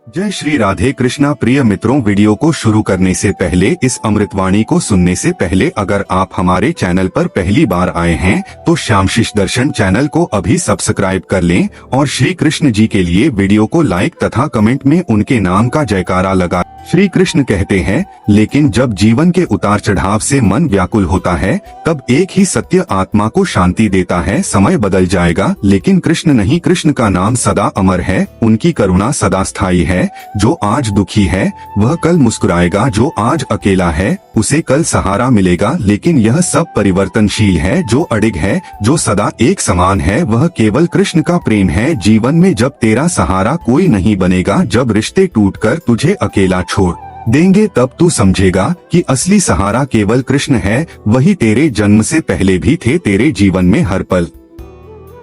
जय श्री राधे कृष्णा। प्रिय मित्रों, वीडियो को शुरू करने से पहले, इस अमृतवाणी को सुनने से पहले अगर आप हमारे चैनल पर पहली बार आए हैं तो श्यामशिष दर्शन चैनल को अभी सब्सक्राइब कर लें और श्री कृष्ण जी के लिए वीडियो को लाइक तथा कमेंट में उनके नाम का जयकारा लगा। श्री कृष्ण कहते हैं, लेकिन जब जीवन के उतार चढ़ाव से मन व्याकुल होता है तब एक ही सत्य आत्मा को शांति देता है, समय बदल जाएगा लेकिन कृष्ण नहीं। कृष्ण का नाम सदा अमर है, उनकी करुणा सदा स्थायी है। जो आज दुखी है वह कल मुस्कुराएगा, जो आज अकेला है उसे कल सहारा मिलेगा। लेकिन यह सब परिवर्तनशील है। जो अडिग है, जो सदा एक समान है, वह केवल कृष्ण का प्रेम है। जीवन में जब तेरा सहारा कोई नहीं बनेगा, जब रिश्ते टूटकर तुझे अकेला छोड़ देंगे, तब तू समझेगा कि असली सहारा केवल कृष्ण है। वही तेरे जन्म से पहले भी थे, तेरे जीवन में हर पल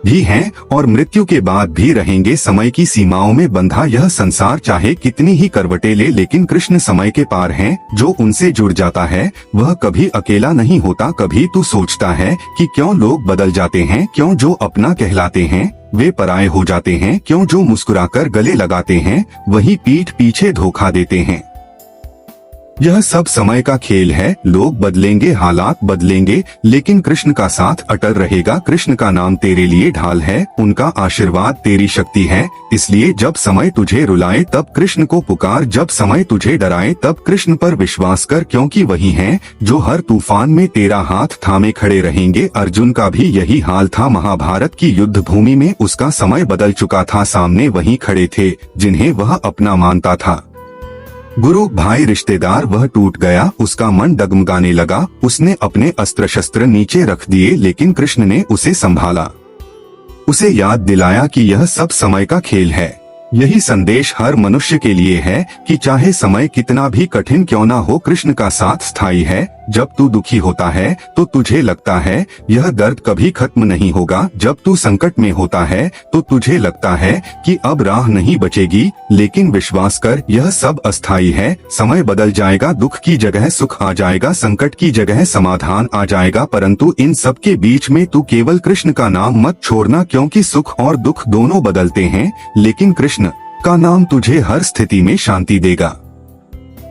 भी हैं और मृत्यु के बाद भी रहेंगे। समय की सीमाओं में बंधा यह संसार चाहे कितनी ही करवटें ले, लेकिन कृष्ण समय के पार हैं। जो उनसे जुड़ जाता है वह कभी अकेला नहीं होता। कभी तू सोचता है कि क्यों लोग बदल जाते हैं, क्यों जो अपना कहलाते हैं वे पराये हो जाते हैं, क्यों जो मुस्कुराकर गले लगाते हैं वही पीठ पीछे धोखा देते हैं। यह सब समय का खेल है। लोग बदलेंगे, हालात बदलेंगे, लेकिन कृष्ण का साथ अटल रहेगा। कृष्ण का नाम तेरे लिए ढाल है, उनका आशीर्वाद तेरी शक्ति है। इसलिए जब समय तुझे रुलाए तब कृष्ण को पुकार, जब समय तुझे डराए तब कृष्ण पर विश्वास कर, क्योंकि वही हैं जो हर तूफान में तेरा हाथ थामे खड़े रहेंगे। अर्जुन का भी यही हाल था। महाभारत की युद्ध भूमि में उसका समय बदल चुका था। सामने वही खड़े थे जिन्हें वह अपना मानता था। गुरु, भाई, रिश्तेदार, वह टूट गया। उसका मन डगमगाने लगा। उसने अपने अस्त्र शस्त्र नीचे रख दिए, लेकिन कृष्ण ने उसे संभाला, उसे याद दिलाया कि यह सब समय का खेल है। यही संदेश हर मनुष्य के लिए है कि चाहे समय कितना भी कठिन क्यों ना हो, कृष्ण का साथ स्थायी है। जब तू दुखी होता है तो तुझे लगता है यह दर्द कभी खत्म नहीं होगा। जब तू संकट में होता है तो तुझे लगता है कि अब राह नहीं बचेगी, लेकिन विश्वास कर, यह सब अस्थायी है। समय बदल जाएगा, दुख की जगह सुख आ जाएगा, संकट की जगह समाधान आ जाएगा। परंतु इन सब के बीच में तू केवल कृष्ण का नाम मत छोड़ना, क्योंकि सुख और दुख दोनों बदलते हैं, लेकिन कृष्ण का नाम तुझे हर स्थिति में शांति देगा।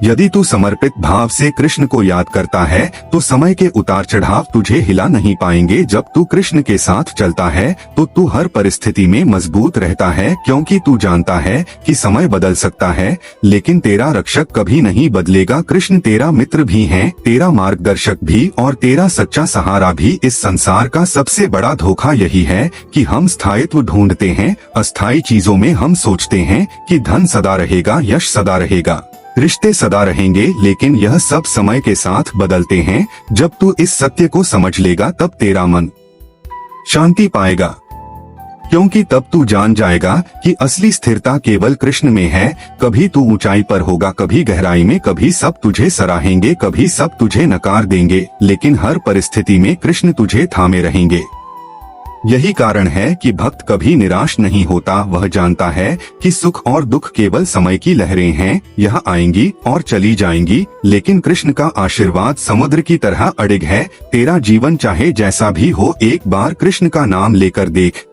यदि तू समर्पित भाव से कृष्ण को याद करता है तो समय के उतार चढ़ाव तुझे हिला नहीं पाएंगे। जब तू कृष्ण के साथ चलता है तो तू हर परिस्थिति में मजबूत रहता है, क्योंकि तू जानता है कि समय बदल सकता है लेकिन तेरा रक्षक कभी नहीं बदलेगा। कृष्ण तेरा मित्र भी है, तेरा मार्गदर्शक भी और तेरा सच्चा सहारा भी। इस संसार का सबसे बड़ा धोखा यही है कि हम स्थायित्व ढूंढते हैं अस्थायी चीजों में। हम सोचते हैं कि धन सदा रहेगा, यश सदा रहेगा, रिश्ते सदा रहेंगे, लेकिन यह सब समय के साथ बदलते हैं। जब तू इस सत्य को समझ लेगा तब तेरा मन शांति पाएगा, क्योंकि तब तू जान जाएगा कि असली स्थिरता केवल कृष्ण में है। कभी तू ऊंचाई पर होगा, कभी गहराई में, कभी सब तुझे सराहेंगे, कभी सब तुझे नकार देंगे, लेकिन हर परिस्थिति में कृष्ण तुझे थामे रहेंगे। यही कारण है कि भक्त कभी निराश नहीं होता। वह जानता है कि सुख और दुख केवल समय की लहरें हैं, यह आएंगी और चली जाएंगी, लेकिन कृष्ण का आशीर्वाद समुद्र की तरह अडिग है। तेरा जीवन चाहे जैसा भी हो, एक बार कृष्ण का नाम लेकर देख,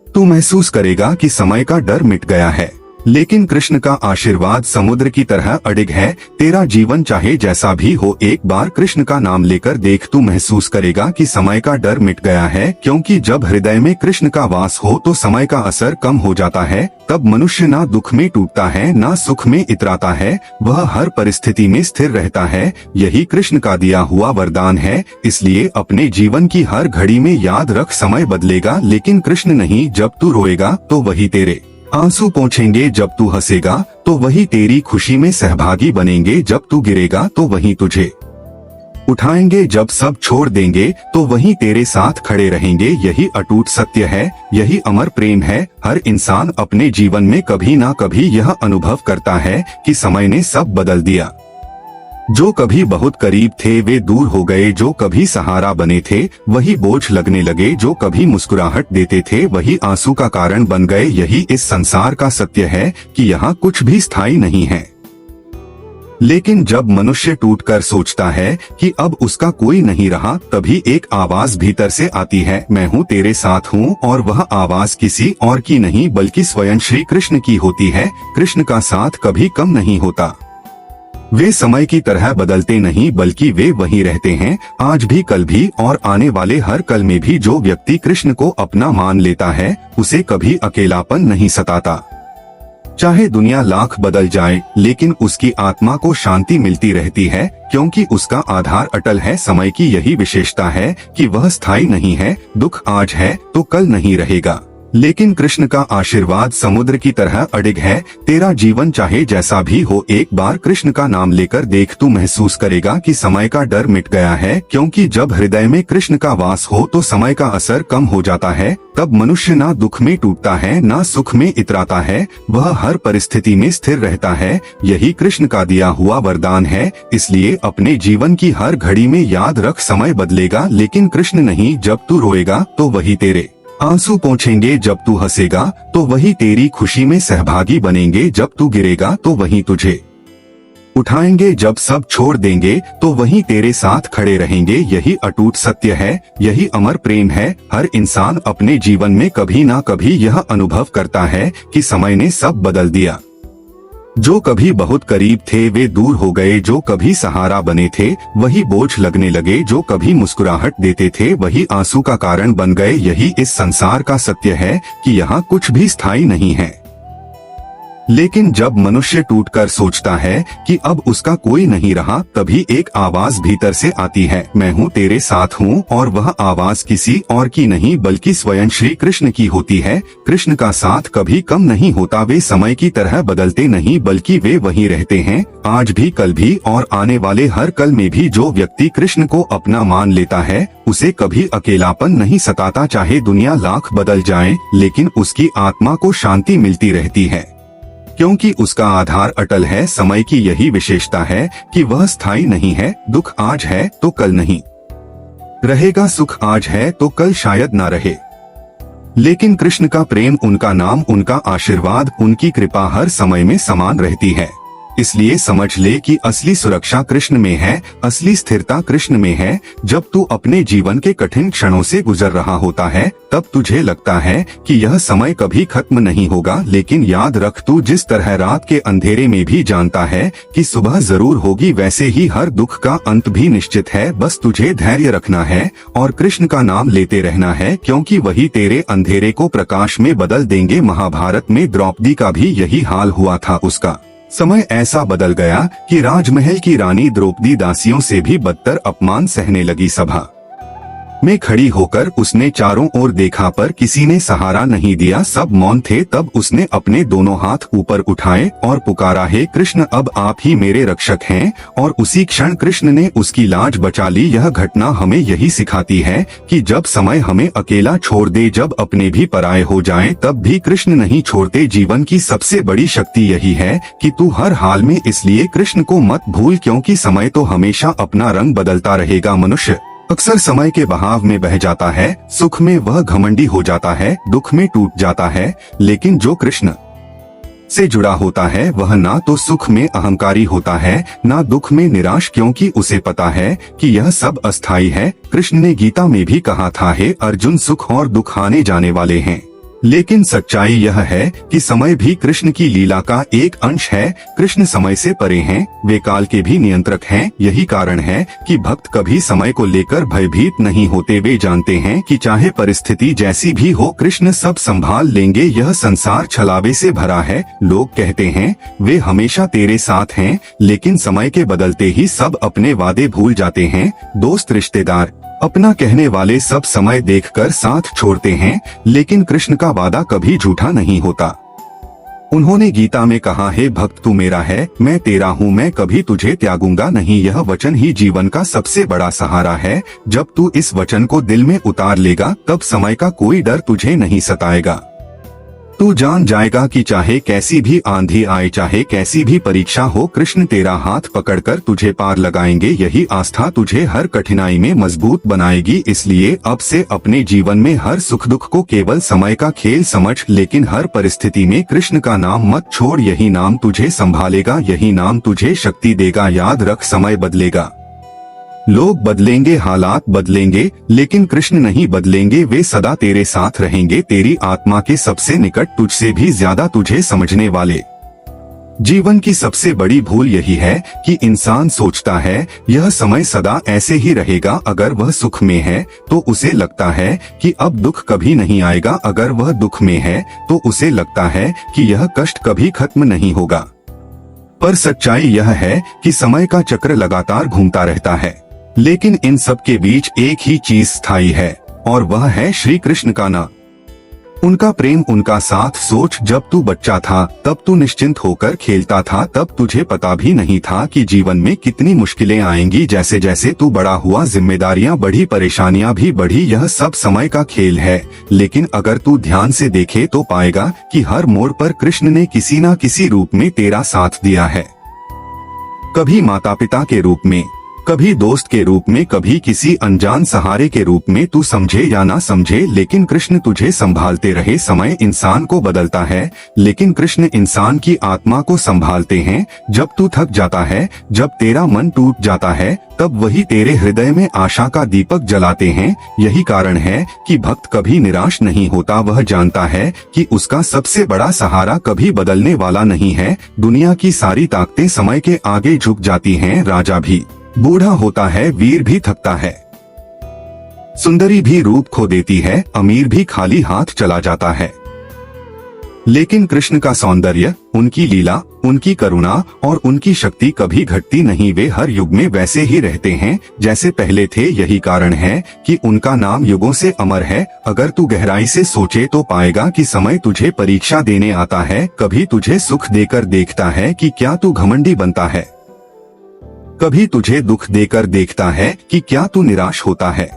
तू महसूस करेगा कि समय का डर मिट गया है। लेकिन कृष्ण का आशीर्वाद समुद्र की तरह अडिग है। तेरा जीवन चाहे जैसा भी हो, एक बार कृष्ण का नाम लेकर देख, तू महसूस करेगा कि समय का डर मिट गया है। क्योंकि जब हृदय में कृष्ण का वास हो तो समय का असर कम हो जाता है। तब मनुष्य ना दुख में टूटता है, ना सुख में इतराता है, वह हर परिस्थिति में स्थिर रहता है। यही कृष्ण का दिया हुआ वरदान है। इसलिए अपने जीवन की हर घड़ी में याद रख, समय बदलेगा लेकिन कृष्ण नहीं। जब तू रोएगा तो वही तेरे आंसू पोंछेंगे, जब तू हंसेगा तो वही तेरी खुशी में सहभागी बनेंगे, जब तू गिरेगा तो वही तुझे उठाएंगे, जब सब छोड़ देंगे तो वही तेरे साथ खड़े रहेंगे। यही अटूट सत्य है, यही अमर प्रेम है। हर इंसान अपने जीवन में कभी ना कभी यह अनुभव करता है कि समय ने सब बदल दिया। जो कभी बहुत करीब थे वे दूर हो गए, जो कभी सहारा बने थे वही बोझ लगने लगे, जो कभी मुस्कुराहट देते थे वही आंसू का कारण बन गए। यही इस संसार का सत्य है कि यहाँ कुछ भी स्थायी नहीं है। लेकिन जब मनुष्य टूटकर सोचता है कि अब उसका कोई नहीं रहा, तभी एक आवाज भीतर से आती है, मैं हूँ तेरे साथ हूँ। और वह आवाज किसी और की नहीं बल्कि स्वयं श्री कृष्ण की होती है। कृष्ण का साथ कभी कम नहीं होता। वे समय की तरह बदलते नहीं बल्कि वे वहीं रहते हैं, आज भी, कल भी और आने वाले हर कल में भी। जो व्यक्ति कृष्ण को अपना मान लेता है उसे कभी अकेलापन नहीं सताता। चाहे दुनिया लाख बदल जाए, लेकिन उसकी आत्मा को शांति मिलती रहती है, क्योंकि उसका आधार अटल है। समय की यही विशेषता है कि वह स्थायी नहीं है। दुख आज है तो कल नहीं रहेगा, लेकिन कृष्ण का आशीर्वाद समुद्र की तरह अडिग है। तेरा जीवन चाहे जैसा भी हो, एक बार कृष्ण का नाम लेकर देख, तू महसूस करेगा कि समय का डर मिट गया है। क्योंकि जब हृदय में कृष्ण का वास हो तो समय का असर कम हो जाता है। तब मनुष्य ना दुख में टूटता है, ना सुख में इतराता है, वह हर परिस्थिति में स्थिर रहता है। यही कृष्ण का दिया हुआ वरदान है। इसलिए अपने जीवन की हर घड़ी में याद रख, समय बदलेगा लेकिन कृष्ण नहीं। जब तू रोएगा तो वही तेरे आंसू पोंछेंगे, जब तू हंसेगा तो वही तेरी खुशी में सहभागी बनेंगे, जब तू गिरेगा तो वही तुझे उठाएंगे, जब सब छोड़ देंगे तो वही तेरे साथ खड़े रहेंगे। यही अटूट सत्य है, यही अमर प्रेम है। हर इंसान अपने जीवन में कभी ना कभी यह अनुभव करता है कि समय ने सब बदल दिया। जो कभी बहुत करीब थे वे दूर हो गए, जो कभी सहारा बने थे वही बोझ लगने लगे, जो कभी मुस्कुराहट देते थे वही आंसू का कारण बन गए। यही इस संसार का सत्य है कि यहाँ कुछ भी स्थायी नहीं है। लेकिन जब मनुष्य टूटकर सोचता है कि अब उसका कोई नहीं रहा, तभी एक आवाज भीतर से आती है, मैं हूँ तेरे साथ हूँ। और वह आवाज किसी और की नहीं बल्कि स्वयं श्री कृष्ण की होती है। कृष्ण का साथ कभी कम नहीं होता। वे समय की तरह बदलते नहीं बल्कि वे वहीं रहते हैं, आज भी, कल भी और आने वाले हर कल में भी। जो व्यक्ति कृष्ण को अपना मान लेता है उसे कभी अकेलापन नहीं सताता। चाहे दुनिया लाख बदल जाए, लेकिन उसकी आत्मा को शांति मिलती रहती है, क्योंकि उसका आधार अटल है। समय की यही विशेषता है कि वह स्थायी नहीं है। दुख आज है तो कल नहीं रहेगा, सुख आज है तो कल शायद ना रहे। लेकिन कृष्ण का प्रेम, उनका नाम, उनका आशीर्वाद, उनकी कृपा हर समय में समान रहती है। इसलिए समझ ले कि असली सुरक्षा कृष्ण में है, असली स्थिरता कृष्ण में है। जब तू अपने जीवन के कठिन क्षणों से गुजर रहा होता है तब तुझे लगता है कि यह समय कभी खत्म नहीं होगा, लेकिन याद रख, तू जिस तरह रात के अंधेरे में भी जानता है कि सुबह जरूर होगी, वैसे ही हर दुख का अंत भी निश्चित है। बस तुझे धैर्य रखना है और कृष्ण का नाम लेते रहना है, क्योंकि वही तेरे अंधेरे को प्रकाश में बदल देंगे। महाभारत में द्रौपदी का भी यही हाल हुआ था। उसका समय ऐसा बदल गया कि राजमहल की रानी द्रौपदी दासियों से भी बदतर अपमान सहने लगी। सभा में खड़ी होकर उसने चारों ओर देखा पर किसी ने सहारा नहीं दिया, सब मौन थे। तब उसने अपने दोनों हाथ ऊपर उठाए और पुकारा, हे कृष्ण, अब आप ही मेरे रक्षक हैं। और उसी क्षण कृष्ण ने उसकी लाज बचा ली। यह घटना हमें यही सिखाती है कि जब समय हमें अकेला छोड़ दे, जब अपने भी पराये हो जाएं, तब भी कृष्ण नहीं छोड़ते। जीवन की सबसे बड़ी शक्ति यही है कि तू हर हाल में इसलिए कृष्ण को मत भूल, क्योंकि समय तो हमेशा अपना रंग बदलता रहेगा। मनुष्य अक्सर समय के बहाव में बह जाता है, सुख में वह घमंडी हो जाता है, दुख में टूट जाता है। लेकिन जो कृष्ण से जुड़ा होता है वह ना तो सुख में अहंकारी होता है, ना दुख में निराश, क्योंकि उसे पता है कि यह सब अस्थायी है। कृष्ण ने गीता में भी कहा था, हे अर्जुन, सुख और दुख आने जाने वाले हैं, लेकिन सच्चाई यह है कि समय भी कृष्ण की लीला का एक अंश है। कृष्ण समय से परे हैं, वे काल के भी नियंत्रक हैं। यही कारण है कि भक्त कभी समय को लेकर भयभीत नहीं होते। वे जानते हैं कि चाहे परिस्थिति जैसी भी हो, कृष्ण सब संभाल लेंगे। यह संसार छलावे से भरा है। लोग कहते हैं वे हमेशा तेरे साथ हैं, लेकिन समय के बदलते ही सब अपने वादे भूल जाते हैं। दोस्त, रिश्तेदार, अपना कहने वाले सब समय देखकर साथ छोड़ते हैं, लेकिन कृष्ण का वादा कभी झूठा नहीं होता। उन्होंने गीता में कहा, हे भक्त, तू मेरा है, मैं तेरा हूँ, मैं कभी तुझे त्यागूंगा नहीं। यह वचन ही जीवन का सबसे बड़ा सहारा है। जब तू इस वचन को दिल में उतार लेगा, तब समय का कोई डर तुझे नहीं सताएगा। तू जान जाएगा कि चाहे कैसी भी आंधी आए, चाहे कैसी भी परीक्षा हो, कृष्ण तेरा हाथ पकड़कर तुझे पार लगाएंगे। यही आस्था तुझे हर कठिनाई में मजबूत बनाएगी। इसलिए अब से अपने जीवन में हर सुख दुख को केवल समय का खेल समझ, लेकिन हर परिस्थिति में कृष्ण का नाम मत छोड़। यही नाम तुझे संभालेगा, यही नाम तुझे शक्ति देगा। याद रख, समय बदलेगा, लोग बदलेंगे, हालात बदलेंगे, लेकिन कृष्ण नहीं बदलेंगे। वे सदा तेरे साथ रहेंगे, तेरी आत्मा के सबसे निकट, तुझसे भी ज्यादा तुझे समझने वाले। जीवन की सबसे बड़ी भूल यही है कि इंसान सोचता है यह समय सदा ऐसे ही रहेगा। अगर वह सुख में है तो उसे लगता है कि अब दुख कभी नहीं आएगा। अगर वह दुख में है तो उसे लगता है कि यह कष्ट कभी खत्म नहीं होगा। पर सच्चाई यह है कि समय का चक्र लगातार घूमता रहता है, लेकिन इन सब के बीच एक ही चीज स्थायी है, और वह है श्री कृष्ण का नाम, उनका प्रेम, उनका साथ। सोच, जब तू बच्चा था तब तू निश्चिंत होकर खेलता था, तब तुझे पता भी नहीं था कि जीवन में कितनी मुश्किलें आएंगी। जैसे जैसे तू बड़ा हुआ, जिम्मेदारियां बढ़ी, परेशानियां भी बढ़ी। यह सब समय का खेल है, लेकिन अगर तू ध्यान से देखे तो पाएगा कि हर मोड़ पर कृष्ण ने किसी न किसी रूप में तेरा साथ दिया है। कभी माता पिता के रूप में, कभी दोस्त के रूप में, कभी किसी अनजान सहारे के रूप में। तू समझे या ना समझे, लेकिन कृष्ण तुझे संभालते रहे। समय इंसान को बदलता है, लेकिन कृष्ण इंसान की आत्मा को संभालते हैं। जब तू थक जाता है, जब तेरा मन टूट जाता है, तब वही तेरे हृदय में आशा का दीपक जलाते हैं। यही कारण है कि भक्त कभी निराश नहीं होता। वह जानता है कि उसका सबसे बड़ा सहारा कभी बदलने वाला नहीं है। दुनिया की सारी ताकतें समय के आगे झुक जाती हैं। राजा भी बूढ़ा होता है, वीर भी थकता है, सुंदरी भी रूप खो देती है, अमीर भी खाली हाथ चला जाता है, लेकिन कृष्ण का सौंदर्य, उनकी लीला, उनकी करुणा और उनकी शक्ति कभी घटती नहीं। वे हर युग में वैसे ही रहते हैं जैसे पहले थे। यही कारण है कि उनका नाम युगों से अमर है। अगर तू गहराई से सोचे तो पाएगा कि समय तुझे परीक्षा देने आता है, कभी तुझे सुख देकर देखता है कि क्या तू घमंडी बनता है, कभी तुझे दुख देकर देखता है कि क्या तू निराश होता है।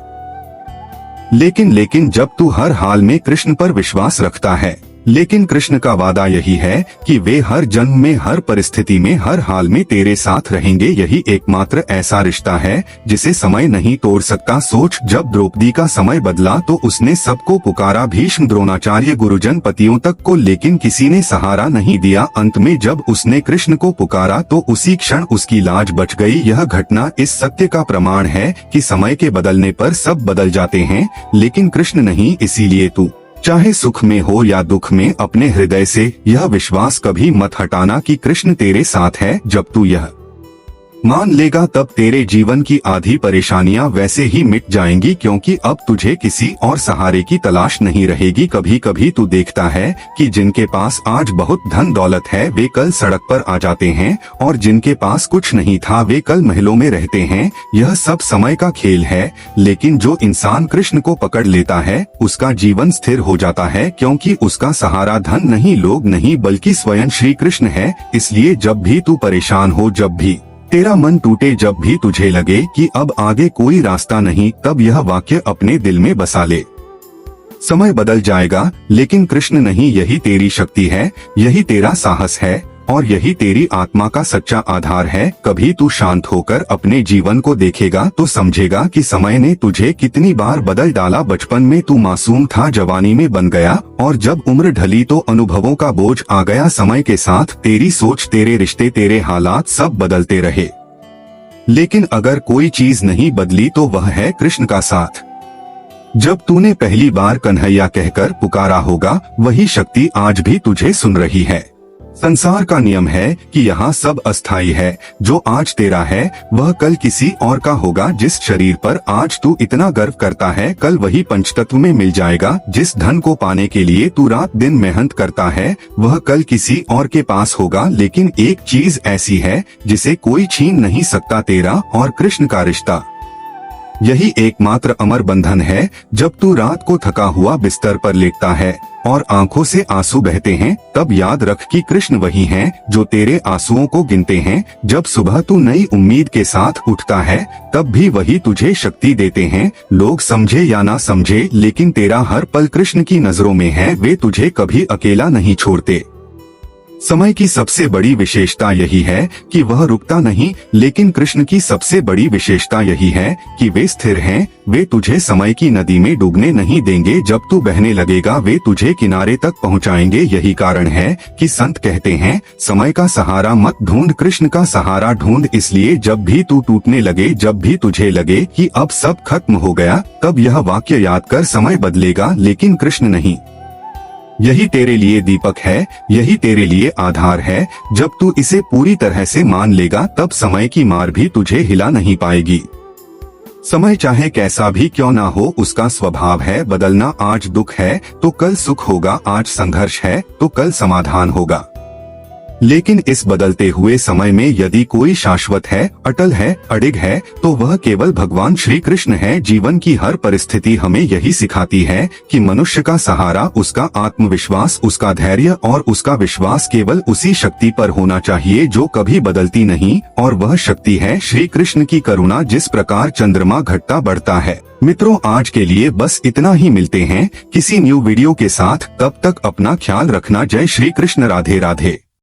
लेकिन जब तू हर हाल में कृष्ण पर विश्वास रखता है, लेकिन कृष्ण का वादा यही है कि वे हर जन्म में, हर परिस्थिति में, हर हाल में तेरे साथ रहेंगे। यही एकमात्र ऐसा रिश्ता है जिसे समय नहीं तोड़ सकता। सोच, जब द्रौपदी का समय बदला तो उसने सबको पुकारा, भीष्म, द्रोणाचार्य, गुरुजन, पतियों तक को, लेकिन किसी ने सहारा नहीं दिया। अंत में जब उसने कृष्ण को पुकारा तो उसी क्षण उसकी लाज बच गई। यह घटना इस सत्य का प्रमाण है कि समय के बदलने पर सब बदल जाते हैं, लेकिन कृष्ण नहीं। इसीलिए तू चाहे सुख में हो या दुख में, अपने हृदय से यह विश्वास कभी मत हटाना कि कृष्ण तेरे साथ है। जब तू यह मान लेगा तब तेरे जीवन की आधी परेशानियां वैसे ही मिट जाएंगी, क्योंकि अब तुझे किसी और सहारे की तलाश नहीं रहेगी। कभी कभी तू देखता है कि जिनके पास आज बहुत धन दौलत है वे कल सड़क पर आ जाते हैं, और जिनके पास कुछ नहीं था वे कल महलों में रहते हैं। यह सब समय का खेल है, लेकिन जो इंसान कृष्ण को पकड़ लेता है उसका जीवन स्थिर हो जाता है, क्योंकि उसका सहारा धन नहीं, लोग नहीं, बल्कि स्वयं श्री कृष्ण है। इसलिए जब भी तू परेशान हो, जब भी तेरा मन टूटे, जब भी तुझे लगे कि अब आगे कोई रास्ता नहीं, तब यह वाक्य अपने दिल में बसा ले, समय बदल जाएगा लेकिन कृष्ण नहीं। यही तेरी शक्ति है, यही तेरा साहस है, और यही तेरी आत्मा का सच्चा आधार है। कभी तू शांत होकर अपने जीवन को देखेगा तो समझेगा कि समय ने तुझे कितनी बार बदल डाला। बचपन में तू मासूम था, जवानी में बन गया, और जब उम्र ढली तो अनुभवों का बोझ आ गया। समय के साथ तेरी सोच, तेरे रिश्ते, तेरे हालात सब बदलते रहे, लेकिन अगर कोई चीज नहीं बदली तो वह है कृष्ण का साथ। जब तूने पहली बार कन्हैया कहकर पुकारा होगा, वही शक्ति आज भी तुझे सुन रही है। संसार का नियम है कि यहाँ सब अस्थायी है। जो आज तेरा है वह कल किसी और का होगा। जिस शरीर पर आज तू इतना गर्व करता है, कल वही पंचतत्व में मिल जाएगा। जिस धन को पाने के लिए तू रात दिन मेहनत करता है, वह कल किसी और के पास होगा। लेकिन एक चीज ऐसी है जिसे कोई छीन नहीं सकता, तेरा और कृष्ण का रिश्ता। यही एकमात्र अमर बंधन है। जब तू रात को थका हुआ बिस्तर पर लेटता है, और आंखों से आंसू बहते हैं, तब याद रख कि कृष्ण वही हैं जो तेरे आंसुओं को गिनते हैं। जब सुबह तू नई उम्मीद के साथ उठता है, तब भी वही तुझे शक्ति देते हैं। लोग समझे या ना समझे, लेकिन तेरा हर पल कृष्ण की नजरों में है। वे तुझे कभी अकेला नहीं छोड़ते। समय की सबसे बड़ी विशेषता यही है कि वह रुकता नहीं, लेकिन कृष्ण की सबसे बड़ी विशेषता यही है कि वे स्थिर हैं। वे तुझे समय की नदी में डूबने नहीं देंगे। जब तू बहने लगेगा, वे तुझे किनारे तक पहुंचाएंगे। यही कारण है कि संत कहते हैं, समय का सहारा मत ढूंढ, कृष्ण का सहारा ढूंढ। इसलिए जब भी तू टूटने लगे, जब भी तुझे लगे कि अब सब खत्म हो गया, तब यह वाक्य याद कर, समय बदलेगा लेकिन कृष्ण नहीं। यही तेरे लिए दीपक है, यही तेरे लिए आधार है। जब तू इसे पूरी तरह से मान लेगा, तब समय की मार भी तुझे हिला नहीं पाएगी। समय चाहे कैसा भी क्यों ना हो, उसका स्वभाव है बदलना। आज दुख है तो कल सुख होगा, आज संघर्ष है तो कल समाधान होगा। लेकिन इस बदलते हुए समय में यदि कोई शाश्वत है, अटल है, अडिग है, तो वह केवल भगवान श्री कृष्ण है। जीवन की हर परिस्थिति हमें यही सिखाती है कि मनुष्य का सहारा उसका आत्मविश्वास, उसका धैर्य और उसका विश्वास केवल उसी शक्ति पर होना चाहिए जो कभी बदलती नहीं, और वह शक्ति है श्री कृष्ण की करुणा। जिस प्रकार चंद्रमा घटता बढ़ता है। मित्रों, आज के लिए बस इतना ही। मिलते हैं किसी न्यू वीडियो के साथ, तब तक अपना ख्याल रखना। जय श्री कृष्ण, राधे राधे।